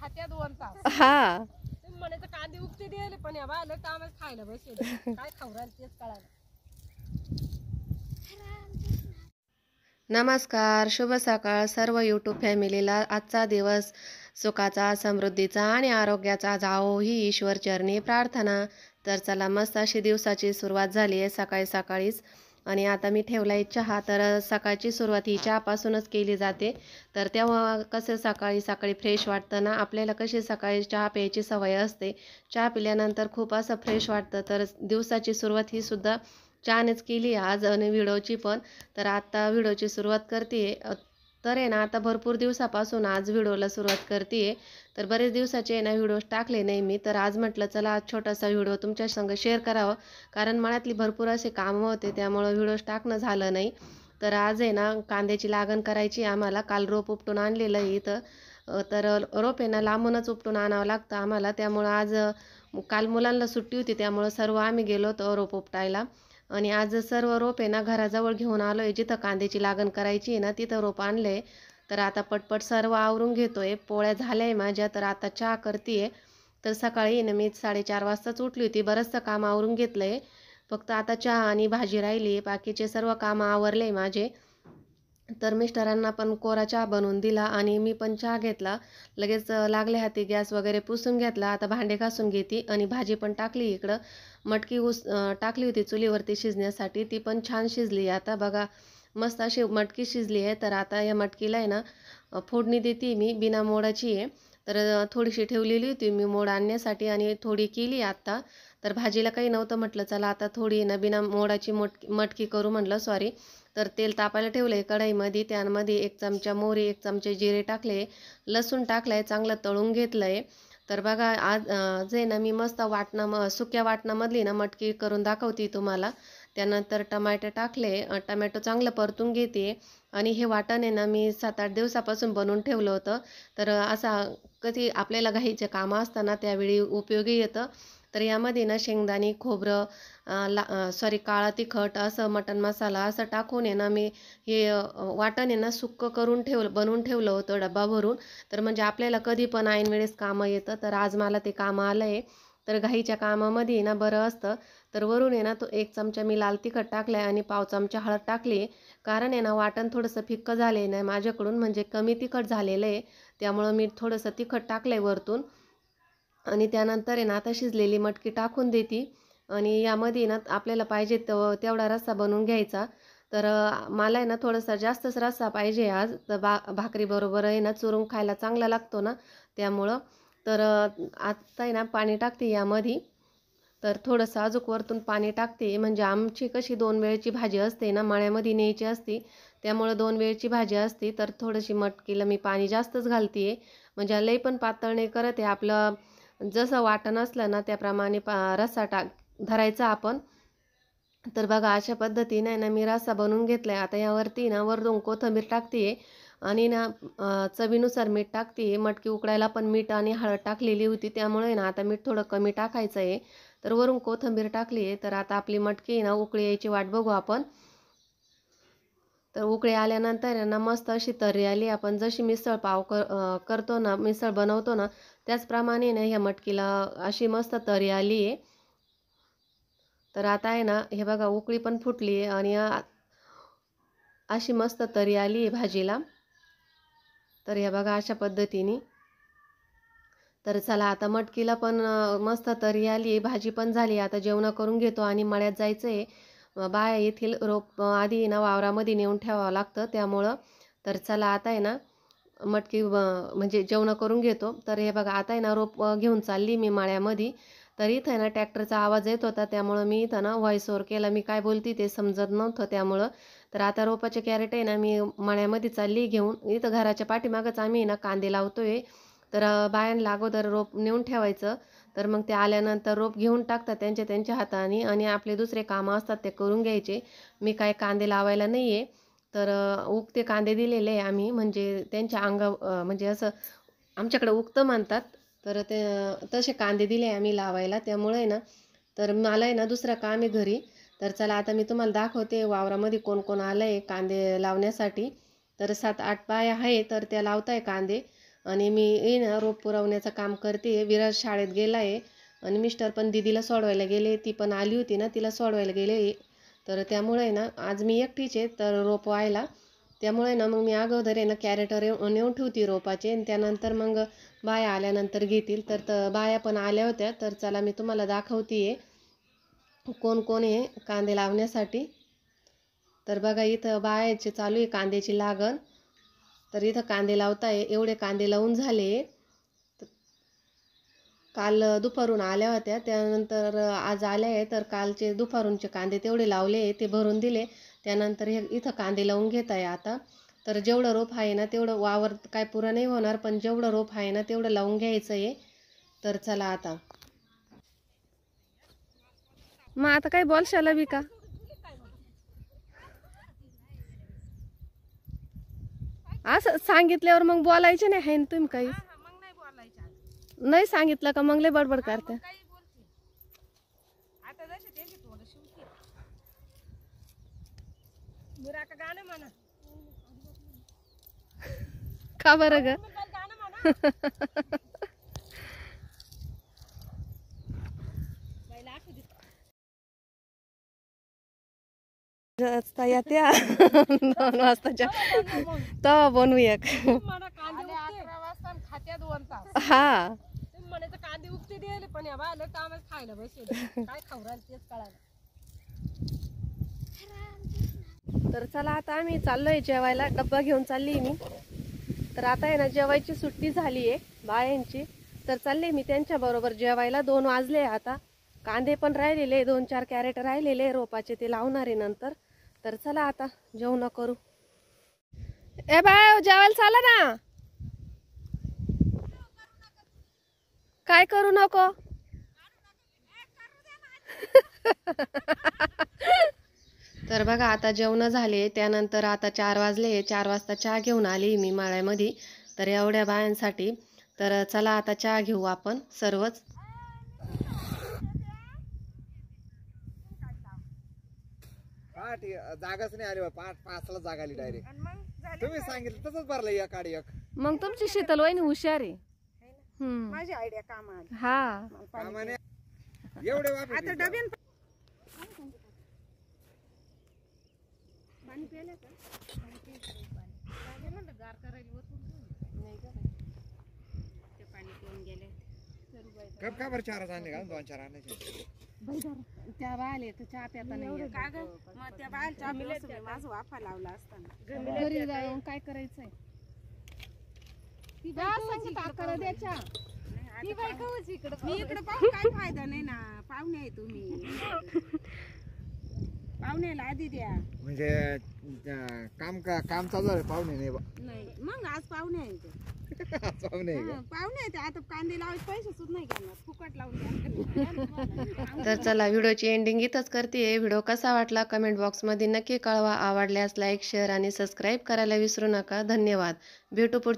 खात्या 2 तास. हा तुम्ही म्हणायचं कांदे उगते दिले पण या बायला कामच खायला बसले काय खाऊ राहिले तेच कळालं. नमस्कार, शुभ सकाळ सर्व यूट्यूब फॅमिलीला. आजचा दिवस सुखाचा, समृद्धीचा आणि आरोग्याचा जावो ही ईश्वर चरणी प्रार्थना. तर चला, मस्त अशी दिवसाची सुरुवात झाली आहे सकाळी सकाळीच. आणि आता मी ठेवला चहा. तर सकाळची सुरुवात ही चहापासूनच केली जाते. तर तेव्हा कसं सकाळी सकाळी फ्रेश वाटतं ना. आपल्याला कशी सकाळी चहा प्यायची सवय असते, चहा पिल्यानंतर खूप असं फ्रेश वाटतं. तर दिवसाची सुरुवात ही सुद्धा चहानेच केली आज आणि व्हिडिओची पण. तर आता व्हिडिओची सुरुवात करते. तर आहे ना, आता भरपूर दिवसापासून आज व्हिडिओला सुरुवात करते. तर बरेच दिवसाचे ना व्हिडिओ टाकले नाही मी. तर आज म्हटलं चला आज छोटासा व्हिडिओ तुमच्या संग शेअर करावं, कारण मळ्यातली भरपूर असे कामं होते त्यामुळं व्हिडिओ टाकणं झालं नाही. तर आज आहे ना कांद्याची लागण करायची आम्हाला. काल रोप उपटून आणलेलं आहे इथं. तर रोप आहे ना लांबूनच उपटून आणावं लागतं आम्हाला. त्यामुळं आज काल मुलांना सुट्टी होती त्यामुळं सर्व आम्ही गेलो होतो रोप उपटायला. आणि आज सर्व रोप आहे ना घराजवळ घेऊन आलो आहे. जिथं कांद्याची लागण करायची आहे ना तिथं रोप आणलं आहे. तर आता पटपट सर्व आवरून घेतो आहे. पोळ्या झाल्या आहे माझ्या. तर आता चहा करते आहे. तर सकाळी ना मी 4:30 वाजताच उठली होती. बरंचसं काम आवरून घेतलं आहे. फक्त आता चहा आणि भाजी राहिली. बाकीचे सर्व कामं आवरले माझे. तर मिस्टरांना पण कोरा चहा बनवून दिला आणि मी पण चहा घेतला. लगेच लागले हाती गॅस वगैरे पुसून घेतला. आता भांडे घासून घेते आणि भाजी पण टाकली इकडं. मटकी टाकली होती चुलीवरती शिजण्यासाठी. ती पण छान शिजली. आता बघा मस्त अशी मटकी शिजली आहे. तर आता या मटकीला आहे ना फोडणी देते मी. बिना मोडाची आहे. तर थोडीशी ठेवलेली होती मी मोड आणण्यासाठी आणि थोडी केली आत्ता. तर भाजीला काही नव्हतं म्हटलं चला आता थोडी ना बिना मोडाची मटकी करू म्हटलं. सॉरी. तर तेल तापायला ठेवलं आहे कढईमध्ये. त्यामध्ये 1 चमचा मोहरी, 1 चमचे जिरे टाकले, लसूण टाकलं आहे, चांगलं तळून घेतलं आहे. तर बघा आज जे ना मी मस्त सुक्या वाटणामधली ना मटकी करून दाखवते तुम्हाला. त्यानंतर टमाटे टाकले. टमॅटो चांगलं परतून घेते. आणि हे वाटण आहे ना मी 7-8 दिवसापासून बनवून ठेवलं होतं. तर असा कधी आपल्याला घाईचे कामं असताना त्यावेळी उपयोगी येतं. तर यामध्ये ना शेंगदाणे, खोबरं, काळा तिखट, असं मटण मसाला असं टाकून आहे ना मी हे वाटण आहे ना सुक्कं करून बनवून ठेवलं होतं डब्बा भरून. तर म्हणजे आपल्याला कधी पण ऐन वेळेस कामं येतं. तर आज मला ते कामं आलं आहे. तर घाईच्या कामामध्ये ना बरं असतं. तर वरून आहे ना तो 1 चमचा मी लाल तिखट टाकलं आहे आणि पाव चमचा हळद टाकली. कारण आहे ना वाटण थोडंसं फिक्कं झालं आहे ना माझ्याकडून, म्हणजे कमी तिखट झालेलं आहे. त्यामुळं मी थोडंसं तिखट टाकलं आहे वरतून. आणि त्यानंतर आहे ना आता शिजलेली मटकी टाकून देते. आणि यामध्ये ना आपल्याला पाहिजे तेवढा रस्सा बनवून घ्यायचा. तर मला आहे ना थोडासा जास्तच रस्सा पाहिजे आज. तर भाकरीबरोबर आहे ना चुरून खायला चांगला लागतो ना त्यामुळं. तर आता आहे ना पाणी टाकते यामध्ये. तर थोडंसं अजून वरतून पाणी टाकते. म्हणजे आमची कशी 2 वेळची भाजी असते ना, मळ्यामध्ये न्यायची असते त्यामुळं 2 वेळची भाजी असते. तर थोडीशी मटकीला मी पाणी जास्तच घालते आहे. म्हणजे लई पण पातळ नाही करत आहे. आपलं जसं वाटण असलं ना त्याप्रमाणे रस्सा धरायचा आपण. तर बघा अशा पद्धतीने ना मी रस्सा बनवून घेतला आहे. आता यावरती ना वरून कोथिंबीर टाकते आहे. आणि ना चवीनुसार मीठ टाकते आहे. मटकी उकडायला पण मीठ आणि हळद टाकलेली होती त्यामुळे ना आता मीठ थोडं कमी टाकायचं आहे. तर वरून कोथिंबीर टाकली आहे. तर आता आपली मटकी ना उकळी यायची वाट बघू आपण. तर उकळी आल्यानंतर ना मस्त अशी तर्री आली. आपण जशी मिसळ पाव करतो ना, मिसळ बनवतो ना त्याचप्रमाणे ना ह्या मटकीला अशी मस्त तर्री आली आहे. तर आता आहे ना हे बघा उकळी पण फुटली आहे आणि अशी मस्त तर्री आली आहे भाजीला. तर हे बघा अशा पद्धतीने. तर चला आता मटकीला पण मस्त तर्री आली आहे, भाजी पण झाली. आता जेवण करून घेतो आणि मळ्यात जायचं आहे. बाया येथील रोप आधी ना वावरामध्ये नेऊन ठेवावं लागतं त्यामुळं. तर चला आता आहे ना मटकी म्हणजे जेवण करून घेतो. तर हे बघा आता आहे ना रोप घेऊन चालली मी मळ्यामध्ये. तर इथं आहे ना ट्रॅक्टरचा आवाज येत होता त्यामुळं मी इथं ना व्हॉइस ओव्हर केला. मी काय बोलते ते समजत नव्हतं त्यामुळं. तर आता रोपाचे कॅरेट आहे ना मी मळ्यामध्ये चालली घेऊन. इथं घराच्या पाठीमागच आम्ही ना कांदे लावतोय. तर बायांना अगोदर रोप नेऊन ठेवायचं. तर मग ते आल्यानंतर रोप घेऊन टाकतात त्यांच्या हाताने आणि आपले दुसरे कामं असतात ते करून घ्यायचे. मी काय कांदे लावायला नाही आहे. तर उगते कांदे दिलेले आहे आम्ही, म्हणजे त्यांच्या म्हणजे असं आमच्याकडे उगतं म्हणतात. तर ते तसे कांदे दिले आम्ही लावायला त्यामुळे ना. तर मला आहे ना दुसरं काम आहे घरी. तर चला आता मी तुम्हाला दाखवते वावरामध्ये कोण कोण आलं आहे कांदे लावण्यासाठी. तर 7-8 बाया आहे तर त्या लावताय कांदे. आणि मी ना रोप पुरवण्याचं काम करते. विराज शाळेत गेला आहे आणि मिस्टर पण दीदीला सोडवायला गेले. ती पण आली होती ना, तिला सोडवायला गेले. तर त्यामुळे ना आज मी एकटीच आहे तर रोप व्हायला. त्यामुळे ना मग मी अगोदर आहे ना कॅरेटर नेऊन ठेवते रोपाचे आणि त्यानंतर मग बाया आल्यानंतर घेतील. तर बाया पण आल्या होत्या. तर चला मी तुम्हाला दाखवते कोण कोण आहे कांदे लावण्यासाठी. तर बघा इथं बायाचे चालू आहे कांद्याची लागण. तर इथं कांदे लावताय. एवढे कांदे लावून झाले. काल दुपारून आल्या होत्या, त्यानंतर आज आल्या आहे. तर कालचे दुपारूनचे कांदे तेवढे लावले ते भरून दिले. त्यानंतर हे इथं कांदे लावून घेत आहे आता. तर जेवढं रोप आहे ना तेवढं वावर काय पुरं नाही होणार, पण जेवढं रोप आहे ना तेवढं लावून घ्यायचं आहे. तर चला आता मग आता काय बोलशाला बी का? असं सांगितल्यावर मग बोलायचे नाही आहे ना तुम्ही काही? मग नाही बोलायचं. नाही सांगितलं का मग लय बडबड करते. काही बोलते आता जसे त्यांची तोंड शिवते. मुरा का गाणं म्हणा. का बरं ग? गाणं म्हणा. बाईला आठवू दे. त्या 2 वाजताच्या तवा बनवू एक. म्हणा कांदे उगते 11 वाजता आणि खात्यात 2 तास. हा तुम्ही म्हणायचं कांदे उगते दिले पण या बायला कामच खायला बसेल. काय खाऊ राहिले तेच कळायला. तर चला आता आम्ही चाललोय जेवायला. डब्बा घेऊन चालली मी. तर आता आहे ना जेवायची सुट्टी झाली आहे बायांची. तर चालले मी त्यांच्या बरोबर जेवायला. 2 वाजले आता. कांदे पण राहिलेले 2-4 कॅरेट राहिलेले रोपाचे, ते लावणार आहे नंतर. तर चला आता जेवण करू. ए बाय जेवायला चाला ना. काय करू नको? तर बघा आता जेवण झाले. त्यानंतर आता 4 वाजले. 4 वाजता चहा घेऊन आली मी माळ्यामध्ये. तर एवढ्या बायांसाठी. तर चला आता चहा घेऊ आपण सर्वच. जागाच नाही आली. 5:05 जागा आली डायरेक्ट. तुम्ही सांगितलं तसंच भरलं एक आड एक. मग तुमची शीतल वहिनी हुशार आहे. माझी आयडिया काम आली. हा कामाने एवढे वापस आता डबेन पाणी प्यायला का? गार करायला ते पाणी पिऊन गेले. कप का बरं 4 आणले का? 2-4 आणायचे. त्या बायले तर चहा प्याता नाही. का ग मग त्या बाहेर चहा पिलं माझं वाफा लावला असताना घरी जाऊन काय करायचंय? मी इकडे पाहून काय फायदा नाही ना. पाहुणे आहे तुम्ही. पाहुण्याला आधी द्या. म्हणजे काम चालू आहे. पाहुणे नाही नाही मग आज पाहुणे आहे ते. पाहुणे आहे का? पाहुणे आहे ते. आता कांदे लावायचे पैसे सुद्धा नाही घेणार. फुकट लावून द्या. तर चला व्हिडिओची एंडिंग इथंच करते. व्हिडिओ कसा वाटला कमेंट बॉक्समध्ये नक्की कळवा. आवडल्यास लाईक शेअर आणि सबस्क्राईब करायला विसरू नका. धन्यवाद. भेटू पुढच्या